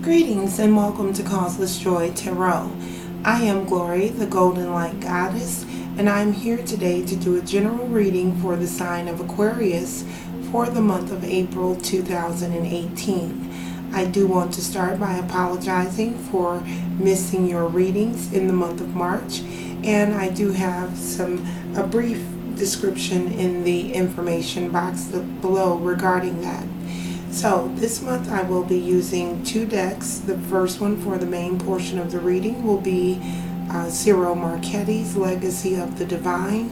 Greetings and welcome to Causeless Joy Tarot. I am Glory, the Golden Light Goddess, and I'm here today to do a general reading for the sign of Aquarius for the month of April 2018. I do want to start by apologizing for missing your readings in the month of March, and I do have a brief description in the information box below regarding that. So this month I will be using two decks. The first one for the main portion of the reading will be Ciro Marchetti's Legacy of the Divine,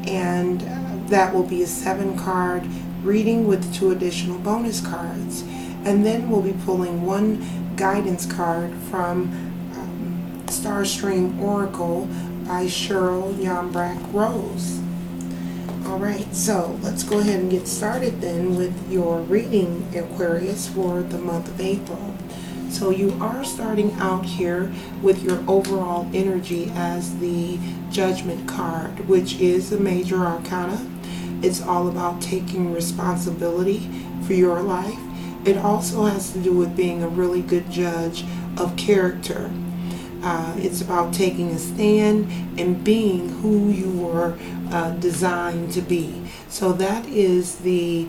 and that will be a 7-card reading with 2 additional bonus cards. And then we'll be pulling one guidance card from Starstream Oracle by Cheryl Yambrack Rose. Alright, so let's go ahead and get started then with your reading, Aquarius, for the month of April. So you are starting out here with your overall energy as the Judgment card, which is a major arcana. It's all about taking responsibility for your life. It also has to do with being a really good judge of character. It's about taking a stand and being who you were designed to be. So that is the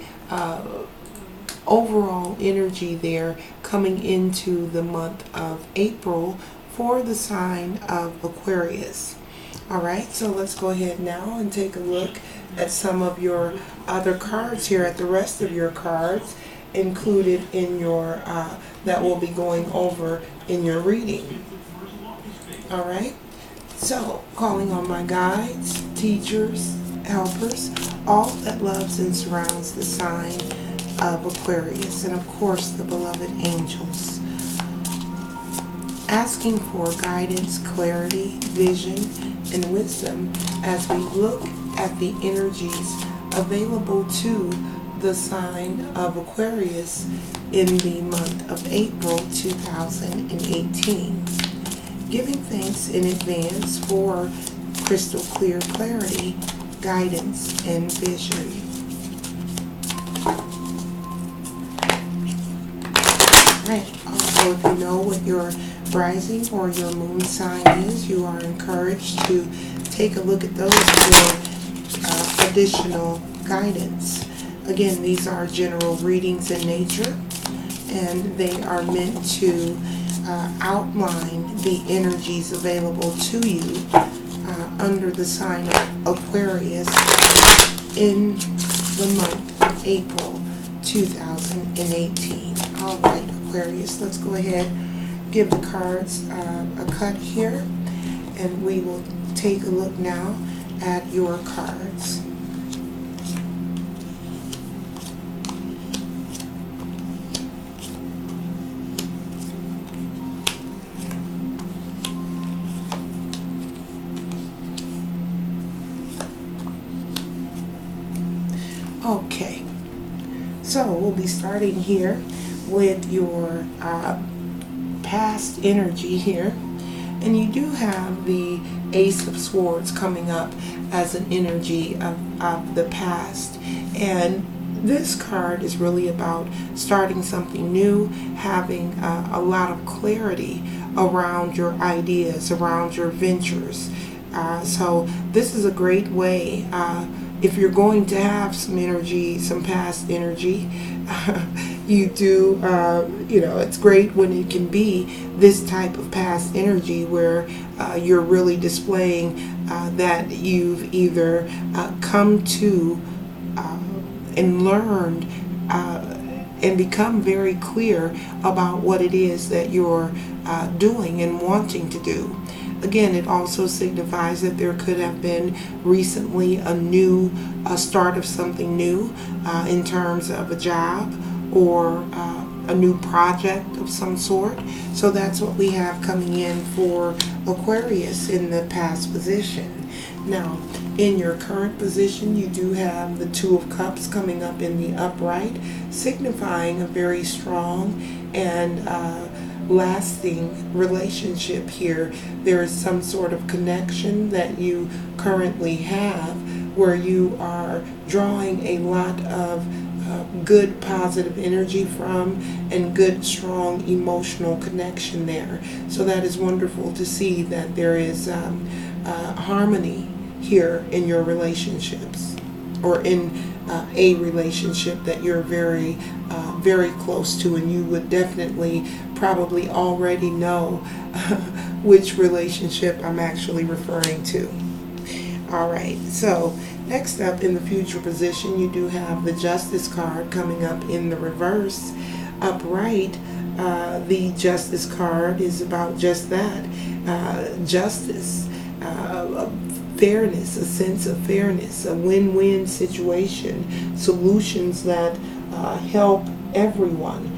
overall energy there coming into the month of April for the sign of Aquarius. Alright, so let's go ahead now and take a look at some of your other cards here, at the rest of your cards included in your that will be going over in your reading. Alright, so calling on my guides, teachers, helpers, all that loves and surrounds the sign of Aquarius, and of course the beloved angels. Asking for guidance, clarity, vision, and wisdom as we look at the energies available to the sign of Aquarius in the month of April 2018. Giving thanks in advance for crystal clear clarity, guidance, and vision. Right. Also, if you know what your rising or your moon sign is, you are encouraged to take a look at those for additional guidance. Again, these are general readings in nature, and they are meant to outline the energies available to you under the sign of Aquarius in the month of April 2018. Alright, Aquarius, let's go ahead, give the cards a cut here, and we will take a look now at your cards. Okay, so we'll be starting here with your past energy here, and you do have the Ace of Swords coming up as an energy of the past, and this card is really about starting something new, having a lot of clarity around your ideas, around your ventures. So this is a great way if you're going to have some energy, some past energy. You do, it's great when it can be this type of past energy where you're really displaying that you've either come to and learned and become very clear about what it is that you're doing and wanting to do. Again, it also signifies that there could have been recently a start of something new in terms of a job or a new project of some sort. So that's what we have coming in for Aquarius in the past position. Now, in your current position, you do have the Two of Cups coming up in the upright, signifying a very strong and lasting relationship here. There is some sort of connection that you currently have where you are drawing a lot of good positive energy from, and good strong emotional connection there. So that is wonderful to see that there is harmony here in your relationships, or in a relationship that you're very close to, and you would definitely probably already know which relationship I'm actually referring to. All right, so next up in the future position, you do have the Justice card coming up in the reverse. Upright, the Justice card is about just that, justice, fairness, a sense of fairness, a win-win situation, solutions that help everyone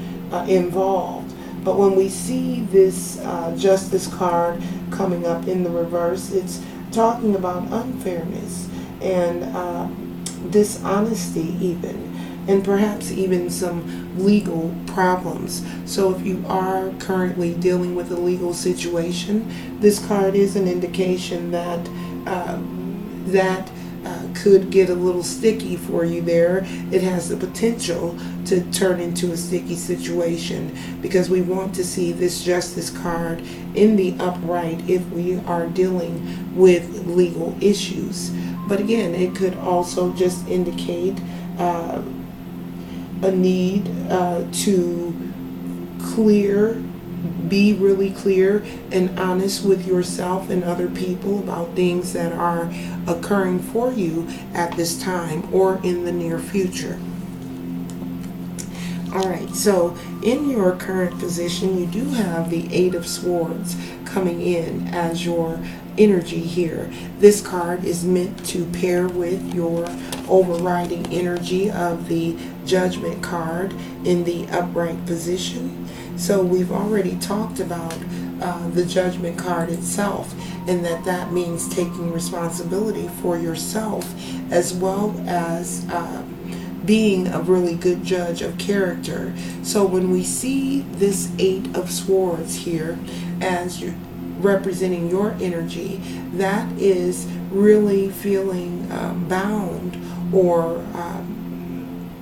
involved. But when we see this Justice card coming up in the reverse, it's talking about unfairness and dishonesty even, and perhaps even some legal problems. So if you are currently dealing with a legal situation, this card is an indication that could get a little sticky for you there. It has the potential to turn into a sticky situation, because we want to see this Justice card in the upright if we are dealing with legal issues. But again, it could also just indicate a need to be really clear and honest with yourself and other people about things that are occurring for you at this time or in the near future. All right, so in your current position, you do have the Eight of Swords coming in as your energy here. This card is meant to pair with your overriding energy of the Judgment card in the upright position. So we've already talked about the Judgment card itself, and that means taking responsibility for yourself, as well as being a really good judge of character. So when we see this Eight of Swords here as you're representing your energy, that is really feeling bound or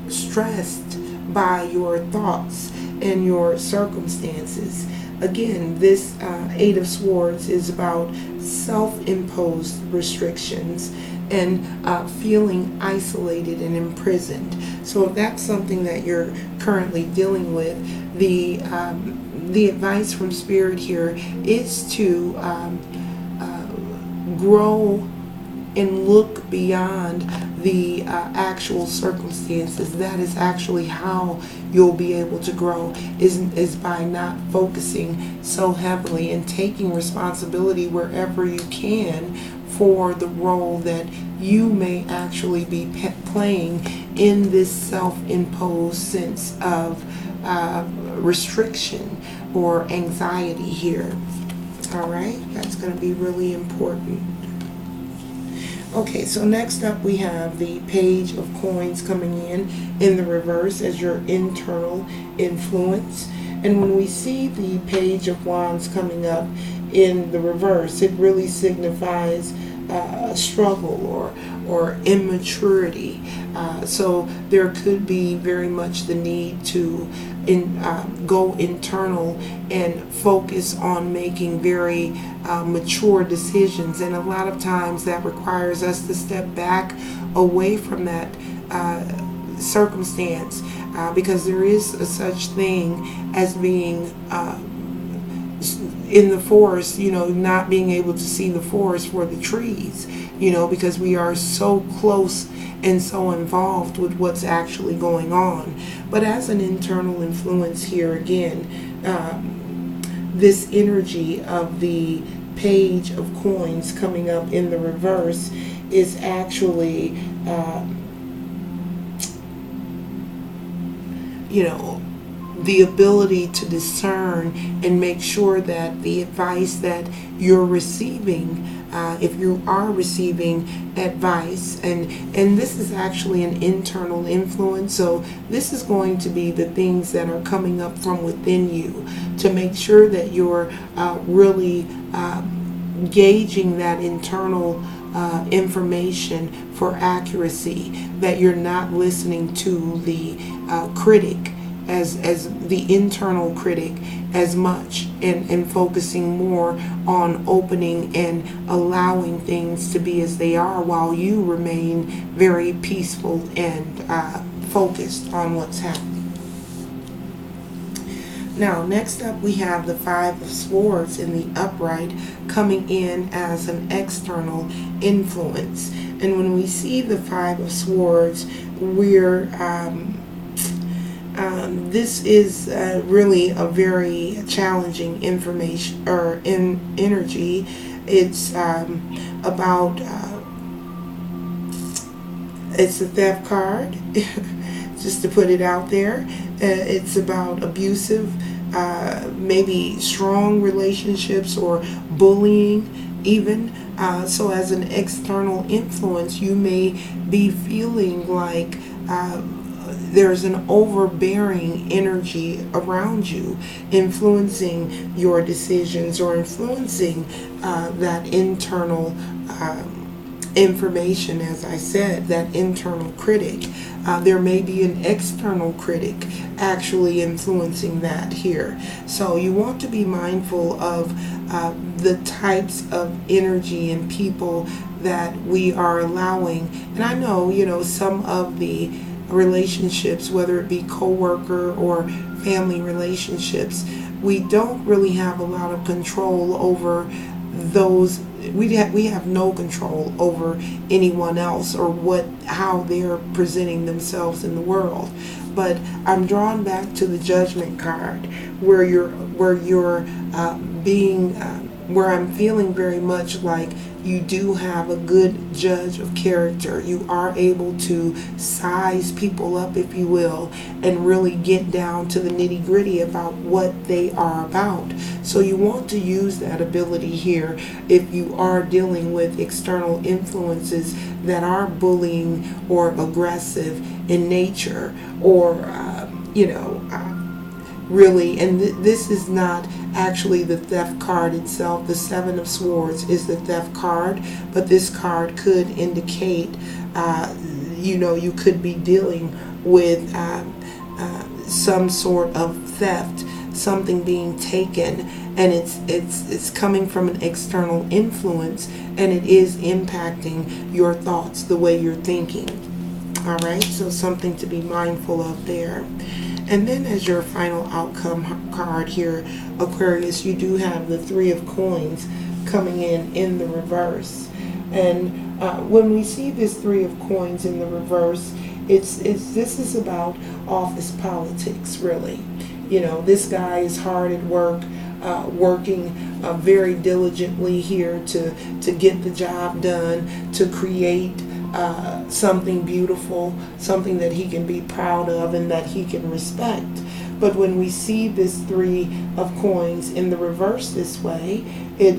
stressed by your thoughts and your circumstances. Again, this Eight of Swords is about self-imposed restrictions and feeling isolated and imprisoned. So if that's something that you're currently dealing with, the advice from Spirit here is to grow and look beyond the actual circumstances. That is actually how you'll be able to grow, is by not focusing so heavily and taking responsibility wherever you can for the role that you may actually be playing in this self-imposed sense of restriction or anxiety here. All right, that's going to be really important. Okay, so next up we have the Page of Coins coming in the reverse as your internal influence. And when we see the Page of Wands coming up in the reverse, it really signifies struggle or immaturity. So there could be very much the need to go internal and focus on making very mature decisions, and a lot of times that requires us to step back away from that circumstance, because there is a such thing as being in the forest, not being able to see the forest for the trees, because we are so close and so involved with what's actually going on. But as an internal influence here again, this energy of the Page of Coins coming up in the reverse is actually, the ability to discern and make sure that the advice that you're receiving, if you are receiving advice, and this is actually an internal influence, so this is going to be the things that are coming up from within you to make sure that you're really gauging that internal information for accuracy, that you're not listening to the critic, as the internal critic, as much, and focusing more on opening and allowing things to be as they are, while you remain very peaceful and focused on what's happening. Now, next up, we have the Five of Swords in the upright, coming in as an external influence. And when we see the Five of Swords, we're this is really a very challenging information or energy. It's about it's a theft card, just to put it out there. It's about abusive, maybe strong relationships, or bullying even. So as an external influence, you may be feeling like there's an overbearing energy around you, influencing your decisions, or influencing that internal information. As I said, that internal critic. There may be an external critic actually influencing that here. So you want to be mindful of the types of energy and people that we are allowing. And I know, some of the relationships, whether it be co-worker or family relationships, we don't really have a lot of control over those. We have no control over anyone else, or how they're presenting themselves in the world. But I'm drawn back to the Judgment card, where I'm feeling very much like you do have a good judge of character. You are able to size people up, if you will, and really get down to the nitty-gritty about what they are about. So you want to use that ability here if you are dealing with external influences that are bullying or aggressive in nature, or really. And this is not actually the theft card itself. The Seven of Swords is the theft card, but this card could indicate you could be dealing with some sort of theft, something being taken, and it's coming from an external influence, and it is impacting your thoughts, the way you're thinking. All right, so something to be mindful of there. And then as your final outcome card here, Aquarius, you do have the Three of Coins coming in the reverse. And when we see this Three of Coins in the reverse, this is about office politics, really. This guy is hard at work, working very diligently here to get the job done, to create something beautiful, something that he can be proud of and that he can respect. But when we see this Three of Coins in the reverse this way, it's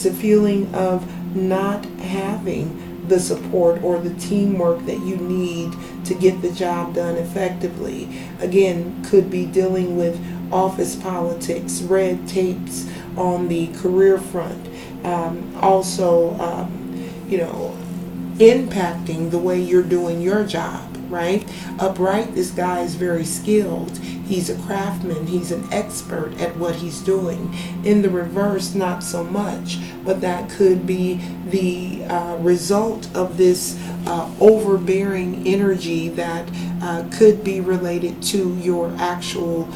a feeling of not having the support or the teamwork that you need to get the job done effectively. Again, could be dealing with office politics, red tapes on the career front. Also, impacting the way you're doing your job, right? Upright, this guy is very skilled. He's a craftsman. He's an expert at what he's doing. In the reverse, not so much, but that could be the result of this overbearing energy that could be related to your actual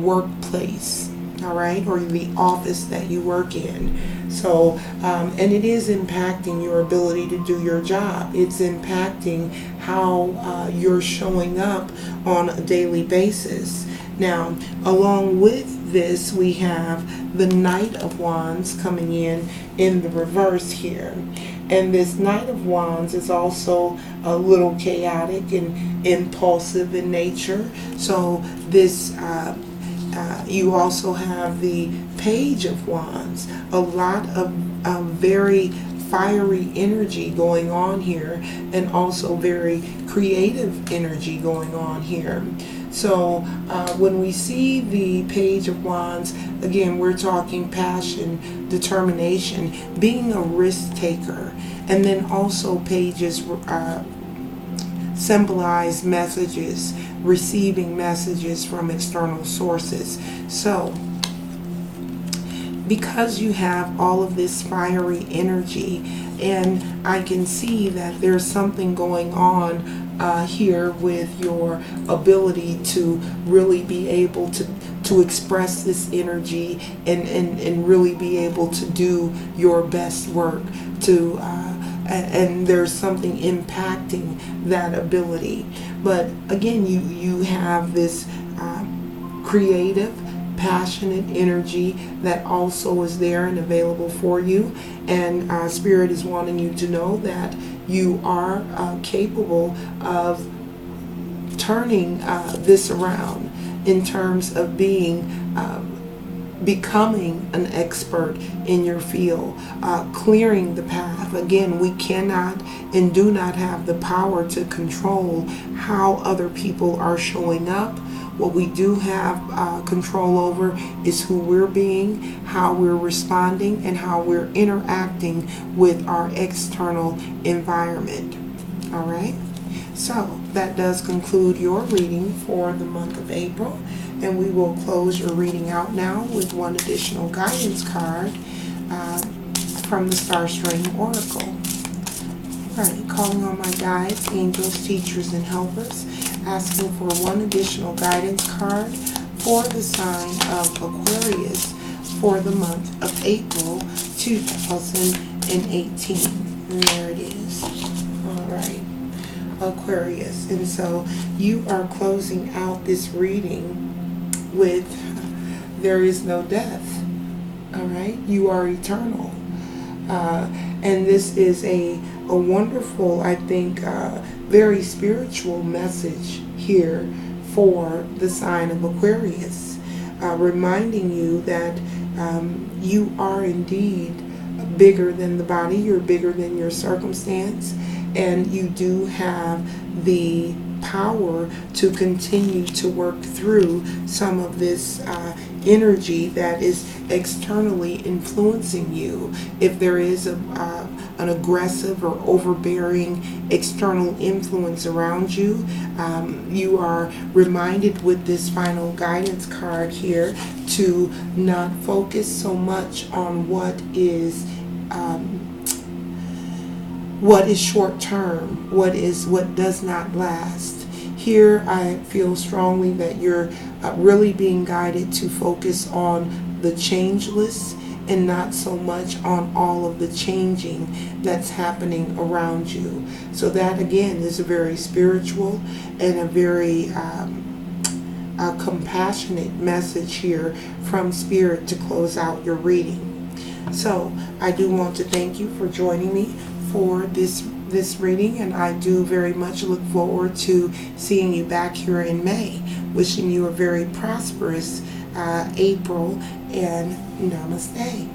workplace. All right, or the office that you work in. So, and it is impacting your ability to do your job. It's impacting how you're showing up on a daily basis. Now, along with this, we have the Knight of Wands coming in the reverse here. And this Knight of Wands is also a little chaotic and impulsive in nature. So this you also have the Page of Wands, a lot of very fiery energy going on here, and also very creative energy going on here. So when we see the Page of Wands, again, we're talking passion, determination, being a risk taker. And then also pages symbolize messages, receiving messages from external sources. So because you have all of this fiery energy, and I can see that there's something going on here with your ability to really be able to express this energy and really be able to do your best work to and there's something impacting that ability. But again, you have this creative, passionate energy that also is there and available for you, and Spirit is wanting you to know that you are capable of turning this around in terms of becoming an expert in your field, clearing the path. Again, we cannot and do not have the power to control how other people are showing up. What we do have control over is who we're being, how we're responding, and how we're interacting with our external environment. All right? So that does conclude your reading for the month of April. And we will close your reading out now with one additional guidance card from the Starstream Oracle. All right, calling on my guides, angels, teachers, and helpers, asking for one additional guidance card for the sign of Aquarius for the month of April 2018. And there it is. All right, Aquarius. And so you are closing out this reading with there is no death. All right, you are eternal. And this is a wonderful, I think, very spiritual message here for the sign of Aquarius, reminding you that you are indeed bigger than the body, you're bigger than your circumstance, and you do have the power to continue to work through some of this energy that is externally influencing you. If there is an aggressive or overbearing external influence around you, you are reminded with this final guidance card here to not focus so much on what is short term, what does not last. Here I feel strongly that you're really being guided to focus on the changeless and not so much on all of the changing that's happening around you. So that again is a very spiritual and a very compassionate message here from Spirit to close out your reading. So I do want to thank you for joining me for this reading, and I do very much look forward to seeing you back here in May. Wishing you a very prosperous April, and namaste.